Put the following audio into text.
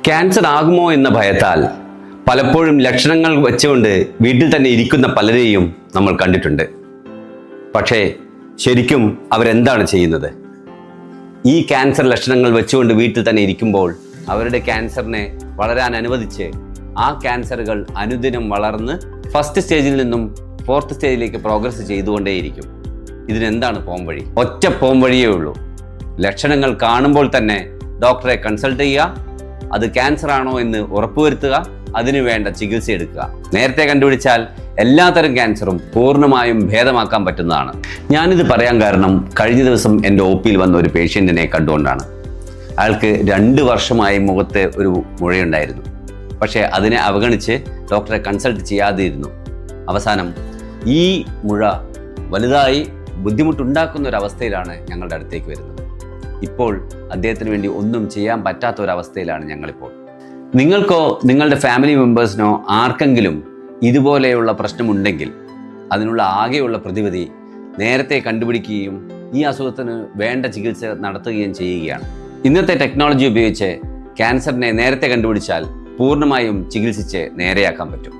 Cancer ആകുമോ എന്ന ഭയത്താൽ പലപ്പോഴും ലക്ഷണങ്ങൾ വെച്ചുകൊണ്ട് വീട്ടിൽ തന്നെ ഇരിക്കുന്ന പലരെയും നമ്മൾ കണ്ടിട്ടുണ്ട്. പക്ഷേ ശരിക്കും അവരെന്താണ് ചെയ്യുന്നത്? ഈ ക്യാൻസർ ലക്ഷണങ്ങൾ വെച്ചുകൊണ്ട് വീട്ടിൽ തന്നെ ഇരിക്കുമ്പോൾ അവരുടെ ക്യാൻസറിനെ വളരാൻ അനുവദിച്ച് ആ ക്യാൻസറുകൾ അനുദിനം വളർന്ന് ഫസ്റ്റ് സ്റ്റേജിൽ നിന്നും ഫോർത്ത് സ്റ്റേജിലേക്ക് പ്രോഗ്രസ് ചെയ്തുകൊണ്ടേയിരിക്കും. ഇതിനെന്താണ് പോംവഴി? ഒറ്റ പോംവഴിയേ ഉള്ളൂ. ലക്ഷണങ്ങൾ കാണുമ്പോൾ തന്നെ ഡോക്ടറെ കൺസൾട്ട് ചെയ്യുക, അത് ക്യാൻസർ ആണോ എന്ന് ഉറപ്പുവരുത്തുക, അതിനു വേണ്ട ചികിത്സ എടുക്കുക. നേരത്തെ കണ്ടുപിടിച്ചാൽ എല്ലാത്തരം ക്യാൻസറും പൂർണ്ണമായും ഭേദമാക്കാൻ പറ്റുന്നതാണ്. ഞാനിത് പറയാൻ കാരണം കഴിഞ്ഞ ദിവസം എൻ്റെ OPയിൽ വന്ന ഒരു പേഷ്യൻറ്റിനെ കണ്ടുകൊണ്ടാണ്. അയാൾക്ക് 2 വർഷമായി മുഖത്ത് ഒരു മുഴയുണ്ടായിരുന്നു. പക്ഷേ അതിനെ അവഗണിച്ച് ഡോക്ടറെ കൺസൾട്ട് ചെയ്യാതെയിരുന്നു. അവസാനം ഈ മുഴ വലുതായി ബുദ്ധിമുട്ടുണ്ടാക്കുന്ന ഒരവസ്ഥയിലാണ് ഞങ്ങളുടെ അടുത്തേക്ക് വരുന്നത്. ഇപ്പോൾ അദ്ദേഹത്തിന് വേണ്ടി ഒന്നും ചെയ്യാൻ പറ്റാത്ത ഒരവസ്ഥയിലാണ് ഞങ്ങളിപ്പോൾ. നിങ്ങൾക്കോ നിങ്ങളുടെ ഫാമിലി മെമ്പേഴ്സിനോ ആർക്കെങ്കിലും ഇതുപോലെയുള്ള പ്രശ്നമുണ്ടെങ്കിൽ അതിനുള്ള ആകെയുള്ള പ്രതിവിധി നേരത്തെ കണ്ടുപിടിക്കുകയും ഈ അസുഖത്തിന് വേണ്ട ചികിത്സ നടത്തുകയും ചെയ്യുകയാണ്. ഇന്നത്തെ ടെക്നോളജി ഉപയോഗിച്ച് ക്യാൻസറിനെ നേരത്തെ കണ്ടുപിടിച്ചാൽ പൂർണ്ണമായും ചികിത്സിച്ച് നേരെയാക്കാൻ പറ്റും.